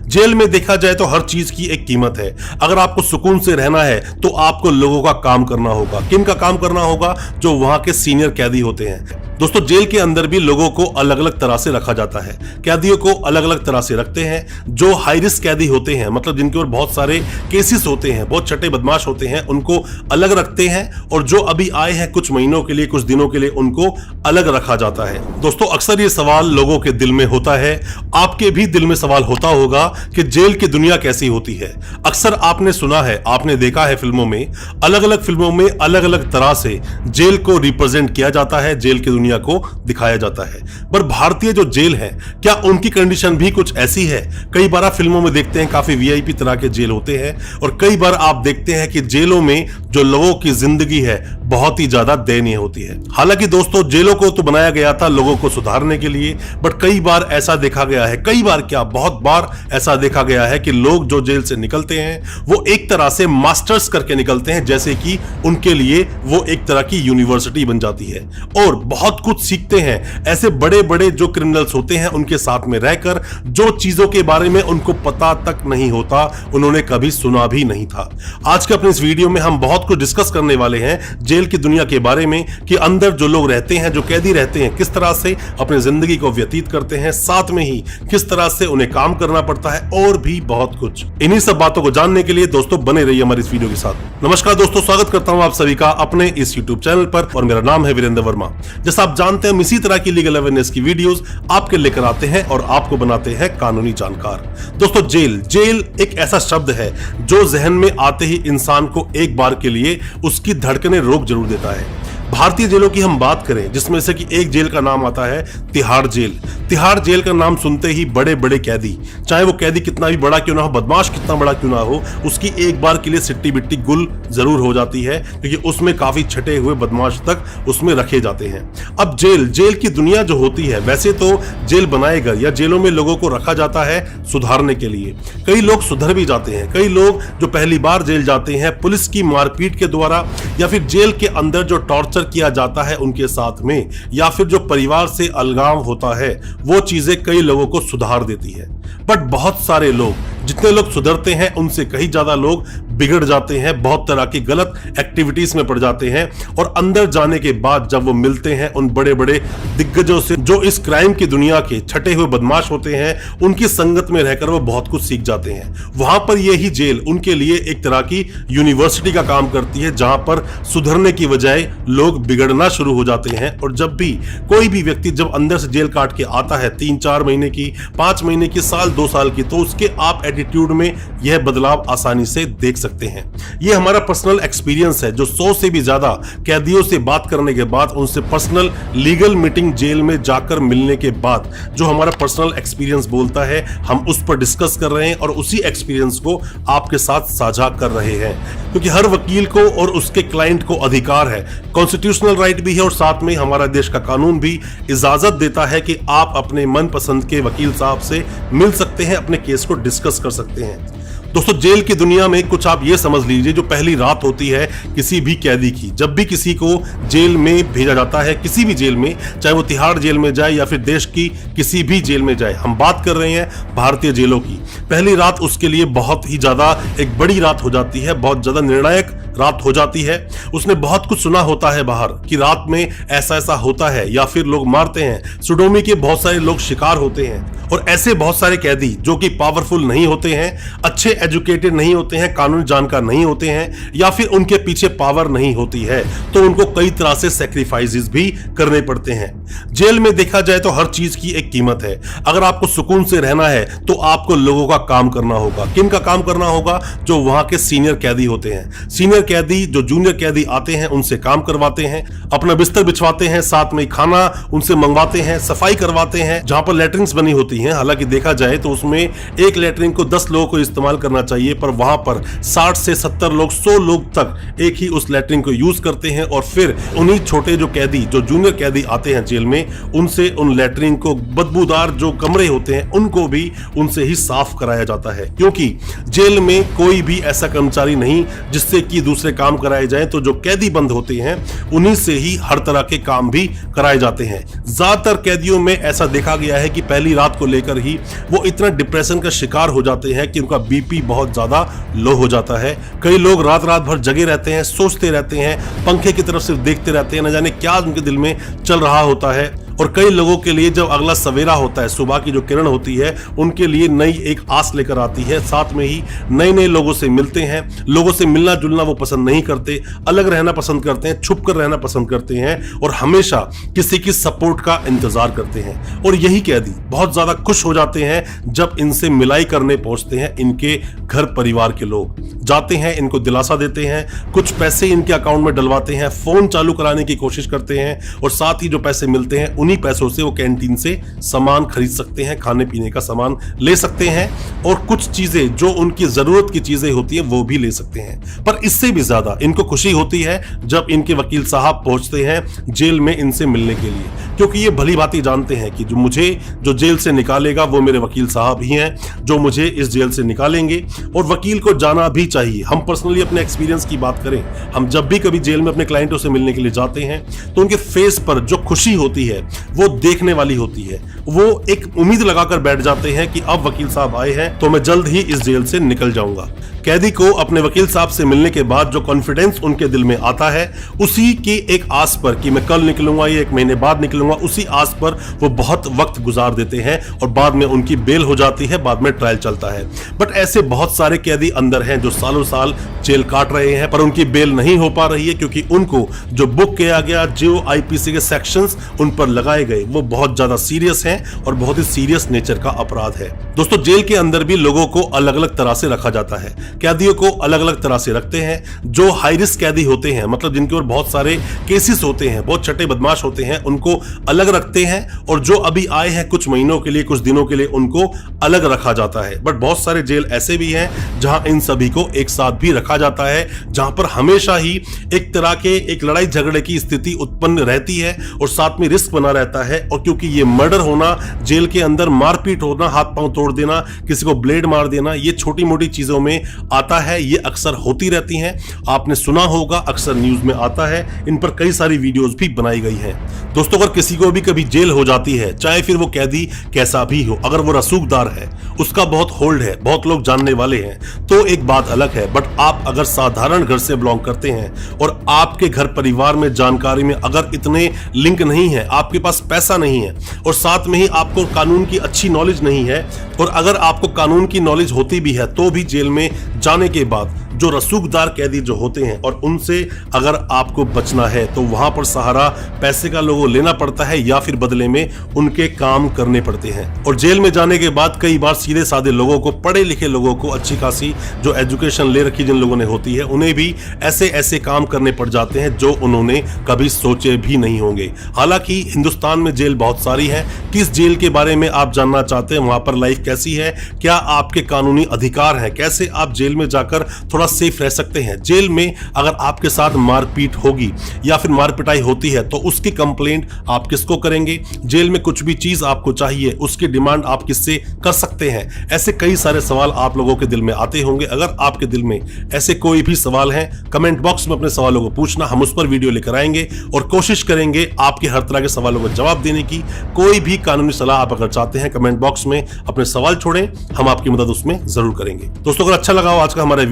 Jail में देखा जाए तो हर चीज की एक कीमत है। अगर आपको सुकून से रहना है तो आपको लोगों का काम करना होगा। किन का काम करना होगा? जो वहां के सीनियर कैदी होते हैं। दोस्तों, जेल के अंदर भी लोगों को अलग अलग तरह से रखा जाता है। कैदियों को अलग अलग तरह से रखते हैं। जो हाई रिस्क कैदी होते हैं, मतलब जिनके ऊपर बहुत सारे केसेस होते हैं, बहुत छठे बदमाश होते हैं, उनको अलग रखते हैं। और जो अभी आए हैं कुछ महीनों के लिए, कुछ दिनों के लिए, उनको अलग रखा जाता है। दोस्तों, अक्सर ये सवाल लोगों के दिल में होता है, आपके भी दिल में सवाल होता होगा कि जेल की दुनिया कैसी होती है। अक्सर आपने सुना है, आपने देखा है फिल्मों में, अलग अलग फिल्मों में अलग अलग तरह से जेल को रिप्रेजेंट किया जाता है, जेल की दुनिया को दिखाया जाता है। पर भारतीय जो जेल है, क्या उनकी कंडीशन भी कुछ ऐसी है? कई बार आप फिल्मों में देखते हैं काफी वीआईपी तरह के जेल होते हैं, और कई बार आप देखते हैं कि जेलों में जो लोगों की जिंदगी है बहुत ही ज्यादा दयनीय होती है। हालांकि दोस्तों, जेलों को तो बनाया गया था लोगों को सुधारने के लिए, बट कई बार ऐसा देखा गया है, कई बार क्या बहुत बार ऐसा देखा गया है कि लोग जो जेल से निकलते हैं वो एक तरह से मास्टर्स करके निकलते हैं, जैसे कि उनके लिए वो एक तरह की यूनिवर्सिटी बन जाती है और बहुत कुछ सीखते हैं। ऐसे बड़े बड़े जो क्रिमिनल्स होते हैं उनके साथ में रहकर जो चीजों के बारे में उनको पता तक नहीं होता, उन्होंने कभी सुना भी नहीं था। आज के अपने इस वीडियो में हम बहुत कुछ डिस्कस करने वाले हैं जेल की दुनिया के बारे में, कि अंदर जो लोग रहते हैं, जो कैदी रहते हैं, किस तरह से अपनी जिंदगी को व्यतीत करते हैं, साथ में ही किस तरह से उन्हें काम करना पड़ता है, और भी बहुत कुछ। इन्हीं सब बातों को जानने के लिए दोस्तों बने रहिए हमारे इस वीडियो के साथ। नमस्कार दोस्तों, स्वागत करता हूं आप सभी का अपने इस यूट्यूब चैनल पर, और मेरा नाम है वीरेंद्र वर्मा। जैसा आप जानते हैं, हम इसी तरह की लीगल अवेयरनेस की वीडियोस आपके लेकर आते हैं और आपको बनाते हैं कानूनी जानकार। दोस्तों, जेल एक ऐसा शब्द है जो जहन में आते ही इंसान को एक बार के लिए उसकी धड़कनें रोक जरूर देता है। भारतीय जेलों की हम बात करें, जिसमें से कि एक जेल का नाम आता है तिहाड़ जेल। तिहाड़ जेल का नाम सुनते ही बड़े बड़े कैदी, चाहे वो कैदी कितना भी बड़ा क्यों ना हो, बदमाश कितना बड़ा क्यों ना हो, उसकी एक बार के लिए सिट्टी बिट्टी गुल जरूर हो जाती है, क्योंकि उसमें काफी छटे हुए बदमाश तक उसमें रखे जाते हैं। अब जेल की दुनिया जो होती है, वैसे तो जेल बनाए गए या जेलों में लोगों को रखा जाता है सुधारने के लिए। कई लोग सुधर भी जाते हैं। कई लोग जो पहली बार जेल जाते हैं पुलिस की मारपीट के द्वारा, या फिर जेल के अंदर जो टॉर्चर किया जाता है उनके साथ में, या फिर जो परिवार से अलगाव होता है, वो चीजें कई लोगों को सुधार देती है। बट बहुत सारे लोग, जितने लोग सुधरते हैं उनसे कहीं ज्यादा लोग बिगड़ जाते हैं, बहुत तरह की गलत एक्टिविटीज में पड़ जाते हैं, और अंदर जाने के बाद जब वो मिलते हैं उन बड़े बड़े दिग्गजों से जो इस क्राइम की दुनिया के छटे हुए बदमाश होते हैं, उनकी संगत में रहकर वो बहुत कुछ सीख जाते हैं। वहां पर यही जेल उनके लिए एक तरह की यूनिवर्सिटी का काम करती है, जहां पर सुधरने की बजाय लोग बिगड़ना शुरू हो जाते हैं। और जब भी कोई भी व्यक्ति जब अंदर से जेल काट के आता है, 3-4 महीने की, 5 महीने की, साल 2 साल की, तो उसके आप एटीट्यूड में यह बदलाव आसानी से देख सकते हैं। यह हमारा पर्सनल एक्सपीरियंस है, जो 100 से भी ज्यादा कैदियों से बात करने के बाद, उनसे पर्सनल लीगल मीटिंग जेल में जाकर मिलने के बाद जो हमारा पर्सनल एक्सपीरियंस बोलता है, हम उस पर डिस्कस कर रहे हैं और उसी एक्सपीरियंस को आपके साथ साझा कर रहे हैं। क्योंकि हर वकील को और उसके क्लाइंट को अधिकार है, कॉन्स्टिट्यूशनल राइट भी है, और साथ में हमारा देश का कानून भी इजाजत देता है कि आप अपने मनपसंद के वकील साहब से मिल सकते हैं, अपने केस को डिस्कस कर सकते हैं। दोस्तों, जेल की दुनिया में कुछ आप ये समझ लीजिए, जो पहली रात होती है किसी भी कैदी की, जब भी किसी को जेल में भेजा जाता है, किसी भी जेल में, चाहे वो तिहाड़ जेल में जाए या फिर देश की किसी भी जेल में जाए, हम बात कर रहे हैं भारतीय जेलों की, पहली रात उसके लिए बहुत ही ज्यादा एक बड़ी रात हो जाती है, बहुत ज्यादा निर्णायक रात हो जाती है। उसने बहुत कुछ सुना होता है बाहर कि रात में ऐसा ऐसा होता है, या फिर लोग मारते हैं, सुडोमी के बहुत सारे लोग शिकार होते हैं, और ऐसे बहुत सारे कैदी जो कि पावरफुल नहीं होते हैं, अच्छे एजुकेटेड नहीं होते हैं, कानूनी जानकार नहीं होते हैं, या फिर उनके पीछे पावर नहीं होती है, तो उनको कई तरह से सैक्रिफाइसेस भी करने पड़ते हैं। जेल में देखा जाए तो हर चीज की एक कीमत है। अगर आपको सुकून से रहना है तो आपको लोगों का काम करना होगा। किन का काम करना होगा? जो वहां के सीनियर कैदी होते हैं। सीनियर कैदी जो जूनियर कैदी आते हैं उनसे काम करवाते हैं, अपना बिस्तर बिछवाते हैं, साथ में खाना उनसे मंगवाते हैं, सफाई करवाते हैं। जहां पर लैट्रिन्स बनी होती हैं, हालांकि देखा जाए तो उसमें एक लैट्रिन को 10 लोगों को इस्तेमाल करना चाहिए, पर वहां पर 60 से 70 लोग, 100 लोग तक एक ही उस लैट्रिन को यूज करते हैं, और फिर उन्हीं छोटे जो कैदी, जो जूनियर कैदी आते हैं जेल में, उनसे उन लैट्रिन को, बदबूदार जो कमरे होते हैं उनको भी उनसे ही साफ कराया जाता है। क्योंकि जेल में कोई भी ऐसा कर्मचारी नहीं जिससे कि दूसरे काम कराए जाएं, तो जो कैदी बंद होते हैं उन्हीं से ही हर तरह के काम भी कराए जाते हैं। ज्यादातर कैदियों में ऐसा देखा गया है कि पहली रात को लेकर ही वो इतना डिप्रेशन का शिकार हो जाते हैं कि उनका बीपी बहुत ज्यादा लो हो जाता है। कई लोग रात रात भर जगे रहते हैं, सोचते रहते हैं, पंखे की तरफ सिर्फ देखते रहते हैं, न जाने क्या उनके दिल में चल रहा होता है। और कई लोगों के लिए जब अगला सवेरा होता है, सुबह की जो किरण होती है, उनके लिए नई एक आस लेकर आती है। साथ में ही नए नए लोगों से मिलते हैं। लोगों से मिलना जुलना वो पसंद नहीं करते, अलग रहना पसंद करते हैं, छुप कर रहना पसंद करते हैं और हमेशा किसी की सपोर्ट का इंतजार करते हैं। और यही कैदी बहुत ज्यादा खुश हो जाते हैं जब इनसे मिलाई करने पहुंचते हैं इनके घर परिवार के लोग। जाते हैं, इनको दिलासा देते हैं, कुछ पैसे इनके अकाउंट में डलवाते हैं, फोन चालू कराने की कोशिश करते हैं और साथ ही जो पैसे मिलते हैं उन्हीं पैसों से वो कैंटीन से सामान खरीद सकते हैं, खाने पीने का सामान ले सकते हैं और कुछ चीजें जो उनकी जरूरत की चीजें होती हैं वो भी ले सकते हैं। पर इससे भी ज्यादा इनको खुशी होती है जब इनके वकील साहब पहुंचते हैं जेल में इनसे मिलने के लिए, क्योंकि ये भली भांति जानते हैं कि जो जेल से निकालेगा वो मेरे वकील साहब ही हैं जो मुझे इस जेल से निकालेंगे। और वकील को जाना भी चाहिए। हम पर्सनली अपने एक्सपीरियंस की बात करें, हम जब भी कभी जेल में अपने क्लाइंटों से मिलने के लिए जाते हैं तो उनके फेस पर जो खुशी होती है वो देखने वाली होती है। वो एक उम्मीद लगाकर बैठ जाते हैं कि अब वकील साहब आए हैं तो मैं जल्द ही इस जेल से निकल जाऊंगा। कैदी को अपने वकील साहब से मिलने के बाद जो कॉन्फिडेंस उनके दिल में आता है, उसी की एक आस पर कि मैं कल निकलूंगा या 1 महीने बाद निकलूंगा, उसी आस पर वो बहुत वक्त गुजार देते हैं और बाद में उनकी बेल हो जाती है, बाद में ट्रायल चलता है। बट ऐसे बहुत सारे कैदी अंदर हैं जो सालों साल जेल काट रहे हैं पर उनकी बेल नहीं हो पा रही है, क्योंकि उनको जो बुक किया गया, जो आईपीसी के सेक्शंस उन पर लगाए गए, वो बहुत ज्यादा सीरियस हैं और बहुत ही सीरियस नेचर का अपराध है। दोस्तों, जेल के अंदर भी लोगों को अलग अलग तरह से रखा जाता है। कैदियों को अलग अलग तरह से रखते हैं। जो हाई रिस्क कैदी होते हैं, मतलब जिनके ऊपर बहुत सारे केसेस होते हैं, बहुत छठे बदमाश होते हैं, उनको अलग रखते हैं। और जो अभी आए हैं कुछ महीनों के लिए, कुछ दिनों के लिए, उनको अलग रखा जाता है। बट बहुत सारे जेल ऐसे भी हैं जहां इन सभी को एक साथ भी रखा जाता है, जहां पर हमेशा ही एक तरह के एक लड़ाई झगड़े की स्थिति उत्पन्न रहती है और साथ में रिस्क बना रहता है। और क्योंकि ये मर्डर होना, जेल के अंदर मारपीट होना, हाथ पांव तोड़ देना, किसी को ब्लेड मार देना, ये छोटी मोटी चीजों में आता है, ये अक्सर होती रहती हैं। आपने सुना होगा, अक्सर न्यूज में आता है, इन पर कई सारी वीडियोस भी बनाई गई हैं। दोस्तों, अगर किसी को भी कभी जेल हो जाती है, चाहे फिर वो कैदी कैसा भी हो, अगर वो रसूखदार है, उसका बहुत होल्ड है, बहुत लोग जानने वाले हैं, तो एक बात अलग है। बट आप अगर साधारण घर से बिलोंग करते हैं और आपके घर परिवार में जानकारी में अगर इतने लिंक नहीं है, आपके पास पैसा नहीं है और साथ में ही आपको कानून की अच्छी नॉलेज नहीं है, और अगर आपको कानून की नॉलेज होती भी है तो भी जेल में जाने के बाद जो रसूखदार कैदी जो होते हैं और उनसे अगर आपको बचना है तो वहां पर सहारा पैसे का लोगों लेना पड़ता है या फिर बदले में उनके काम करने पड़ते हैं। और जेल में जाने के बाद कई बार सीधे साधे लोगों को, पढ़े लिखे लोगों को, अच्छी खासी जो एजुकेशन ले रखी जिन लोगों ने होती है, उन्हें भी ऐसे ऐसे काम करने पड़ जाते हैं जो उन्होंने कभी सोचे भी नहीं होंगे। हालांकि हिंदुस्तान में जेल बहुत सारी है। किस जेल के बारे में आप जानना चाहते हैं, वहां पर लाइफ कैसी है, क्या आपके कानूनी अधिकार हैं, कैसे आप जेल में जाकर थोड़ा सेफ रह सकते हैं। जेल में अगर आपके साथ मारपीट होगी या फिर मारपिटाई होती है तो उसकी कंप्लेंट आप किसको करेंगे। जेल में कुछ भी चीज आपको चाहिए, उसकी डिमांड आप किससे कर सकते हैं। ऐसे कई सारे सवाल आप लोगों के दिल में आते होंगे। अगर आपके दिल में ऐसे कोई भी सवाल हैं, कमेंट बॉक्स में अपने सवालों को पूछना, हम उस पर वीडियो लेकर आएंगे और कोशिश करेंगे आपके हर तरह के सवालों को जवाब देने की। कोई भी कानूनी सलाह आप अगर चाहते हैं, कमेंट बॉक्स में अपने सवाल छोड़ें, हम आपकी मदद उसमें जरूर करेंगे। दोस्तों, अगर अच्छा लगा हो आज का हमारा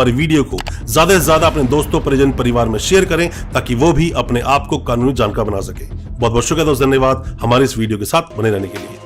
वीडियो को ज्यादा से ज्यादा अपने दोस्तों, परिजन, परिवार में शेयर करें ताकि वो भी अपने आप को कानूनी जानकार बना सके। बहुत बहुत शुक्रिया दोस्त, धन्यवाद हमारे इस वीडियो के साथ बने रहने के लिए।